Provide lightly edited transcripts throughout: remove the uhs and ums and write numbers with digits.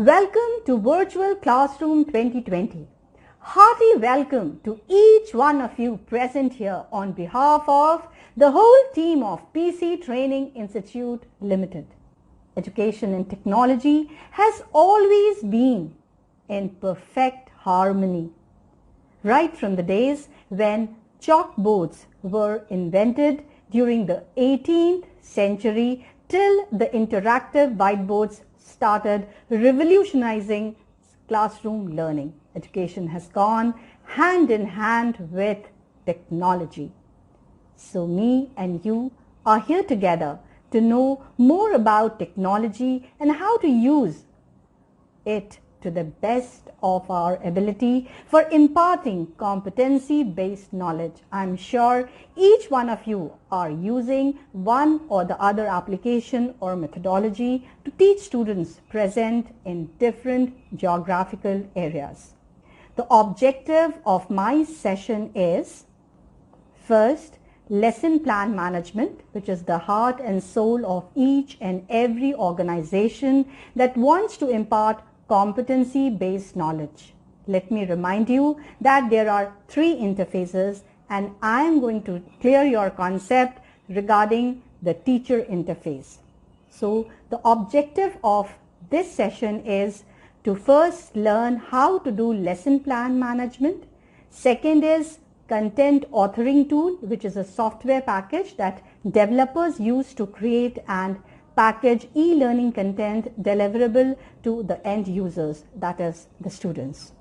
Welcome to Virtual Classroom 2020. Hearty welcome to each one of you present here on behalf of the whole team of PC Training Institute Limited. Education and technology has always been in perfect harmony. Right from the days when chalkboards were invented during the 18th century till the interactive whiteboards started revolutionizing classroom learning. Education has gone hand in hand with technology. So me and you are here together to know more about technology and how to use it to the best of our ability for imparting competency-based knowledge. I'm sure each one of you are using one or the other application or methodology to teach students present in different geographical areas. The objective of my session is, first, lesson plan management, which is the heart and soul of each and every organization that wants to impart competency-based knowledge. Let me remind you that there are three interfaces and I am going to clear your concept regarding the teacher interface. So the objective of this session is to first learn how to do lesson plan management. Second is content authoring tool, which is a software package that developers use to create and package e-learning content deliverable to the end users, that is the students.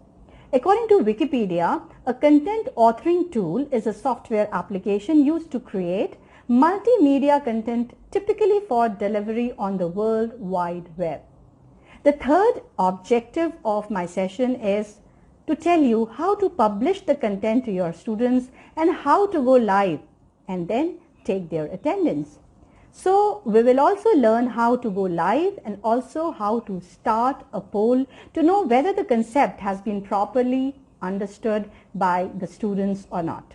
According to Wikipedia, a content authoring tool is a software application used to create multimedia content typically for delivery on the World Wide Web. The third objective of my session is to tell you how to publish the content to your students and how to go live and then take their attendance. So we will also learn how to go live and also how to start a poll to know whether the concept has been properly understood by the students or not.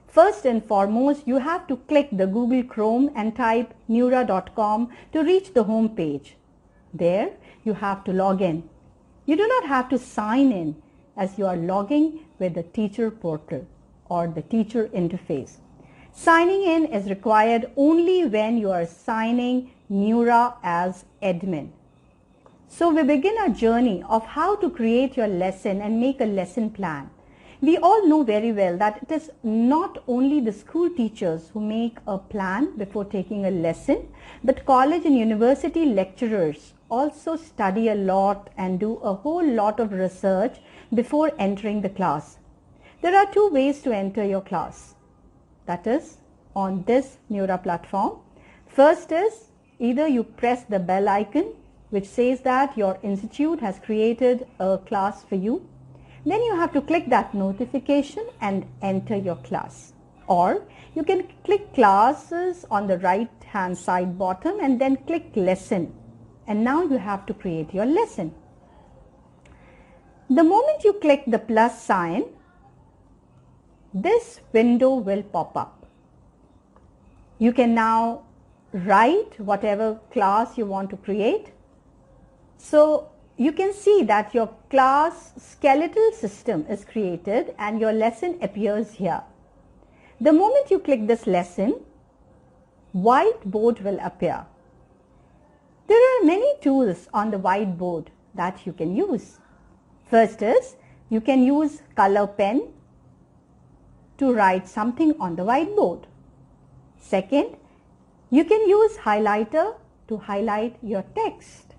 First and foremost, you have to click the Google Chrome and type neura.com to reach the home page. There you have to log in. You do not have to sign in as you are logging with the teacher portal or the teacher interface. Signing in is required only when you are signing Neura as admin. So we begin our journey of how to create your lesson and make a lesson plan. We all know very well that it is not only the school teachers who make a plan before taking a lesson, but college and university lecturers also study a lot and do a whole lot of research before entering the class. There are two ways to enter your class. That is on this Neura platform. First is either you press the bell icon which says that your institute has created a class for you. Then you have to click that notification and enter your class. Or you can click classes on the right hand side bottom and then click lesson. And now you have to create your lesson. The moment you click the plus sign, this window will pop up. You can now write whatever class you want to create. So you can see that your class skeletal system is created and your lesson appears here. The moment you click this lesson, whiteboard will appear. There are many tools on the whiteboard that you can use. First is you can use color pen to write something on the whiteboard. Second, you can use highlighter to highlight your text.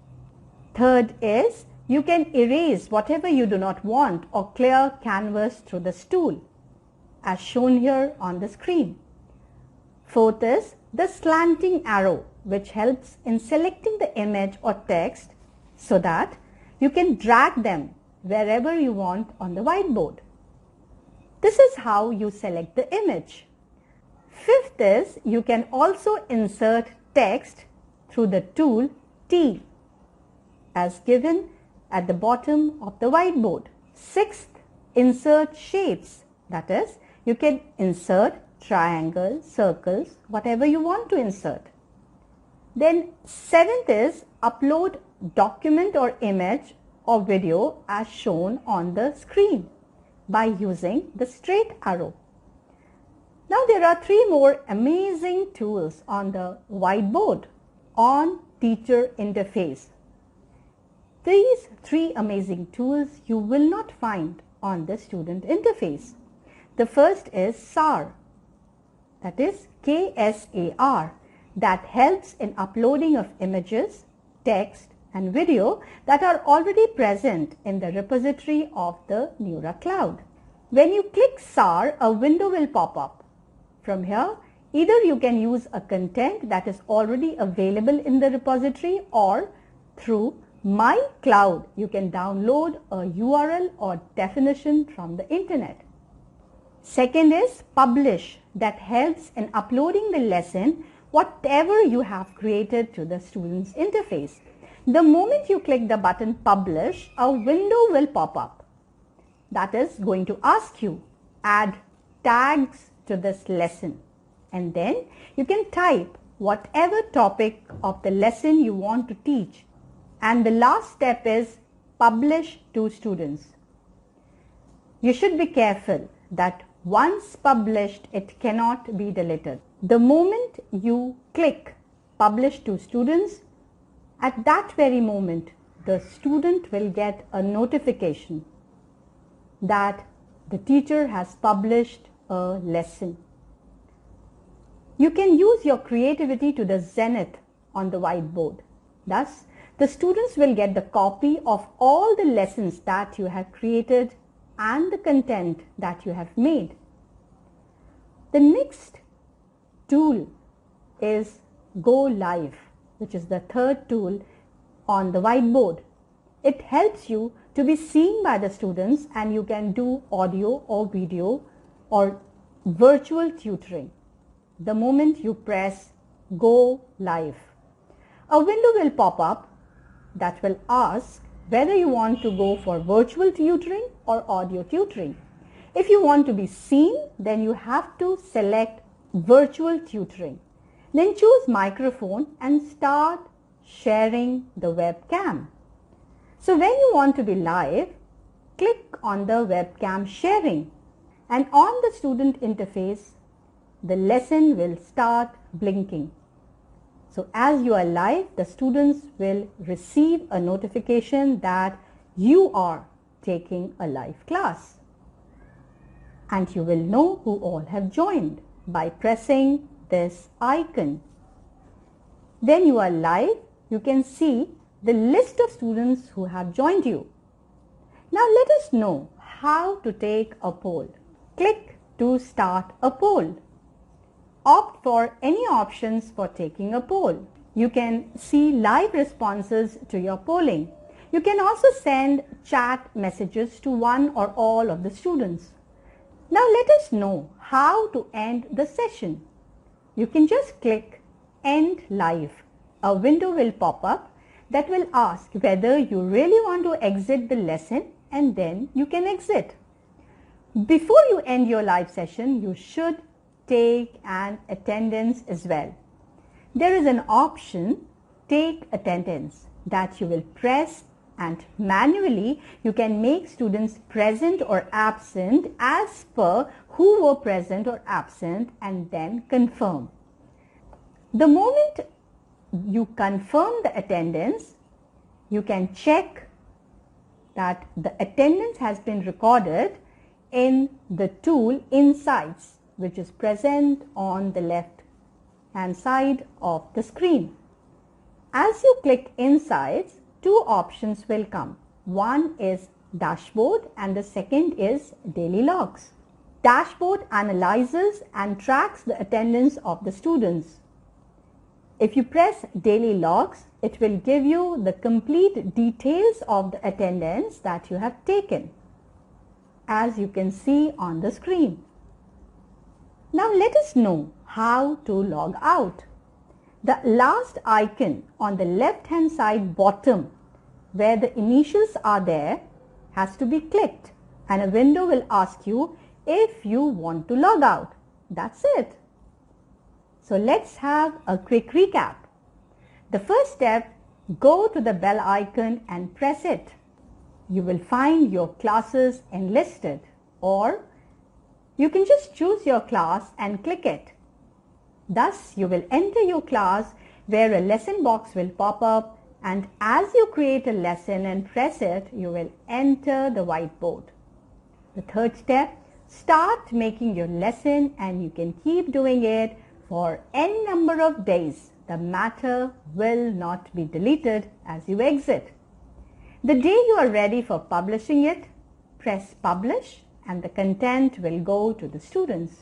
Third is you can erase whatever you do not want or clear canvas through this tool, as shown here on the screen. Fourth is the slanting arrow, which helps in selecting the image or text so that you can drag them wherever you want on the whiteboard. This is how you select the image. Fifth is you can also insert text through the tool T as given at the bottom of the whiteboard. Sixth, insert shapes. That is, you can insert triangles, circles, whatever you want to insert. Then seventh is upload document or image or video as shown on the screen by using the straight arrow. Now there are three more amazing tools on the whiteboard on teacher interface. These three amazing tools you will not find on the student interface. The first is SAR, that is KSAR, that helps in uploading of images, text and video that are already present in the repository of the Neura Cloud. When you click SAR, a window will pop up. From here, either you can use a content that is already available in the repository, or through My Cloud, you can download a URL or definition from the internet. Second is Publish, that helps in uploading the lesson, whatever you have created, to the student's interface. The moment you click the button Publish, a window will pop up that is going to ask you add tags to this lesson, and then you can type whatever topic of the lesson you want to teach. And the last step is publish to students. You should be careful that once published, it cannot be deleted. The moment you click publish to students, at that very moment, the student will get a notification that the teacher has published a lesson. You can use your creativity to the zenith on the whiteboard. Thus, the students will get the copy of all the lessons that you have created and the content that you have made. The next tool is Go Live, which is the third tool on the whiteboard. It helps you to be seen by the students, and you can do audio or video or virtual tutoring. The moment you press Go Live, a window will pop up that will ask whether you want to go for virtual tutoring or audio tutoring. If you want to be seen, then you have to select virtual tutoring. Then choose microphone and start sharing the webcam. So when you want to be live, click on the webcam sharing, and on the student interface, the lesson will start blinking. So as you are live, the students will receive a notification that you are taking a live class. And you will know who all have joined by pressing this icon. When you are live, you can see the list of students who have joined you. Now let us know how to take a poll. Click to start a poll. Opt for any options for taking a poll. You can see live responses to your polling. You can also send chat messages to one or all of the students. Now let us know how to end the session. You can just click End Live. A window will pop up that will ask whether you really want to exit the lesson, and then you can exit. Before you end your live session, you should take an attendance as well. There is an option, Take Attendance, that you will press, and manually you can make students present or absent as per who were present or absent, and then confirm. The moment you confirm the attendance, you can check that the attendance has been recorded in the tool Insights, which is present on the left hand side of the screen. As you click Insights, two options will come. One is Dashboard and the second is Daily Logs. Dashboard analyzes and tracks the attendance of the students. If you press Daily Logs, it will give you the complete details of the attendance that you have taken, as you can see on the screen. Now let us know how to log out. The last icon on the left hand side bottom, where the initials are there, has to be clicked, and a window will ask you if you want to log out. That's it. So let's have a quick recap. The first step, go to the bell icon and press it. You will find your classes enlisted, or you can just choose your class and click it. Thus, you will enter your class where a lesson box will pop up, and as you create a lesson and press it, you will enter the whiteboard. The third step, start making your lesson, and you can keep doing it for n number of days. The matter will not be deleted as you exit. The day you are ready for publishing it, press publish and the content will go to the students.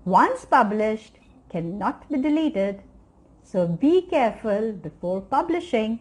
Once published, cannot be deleted, so be careful before publishing.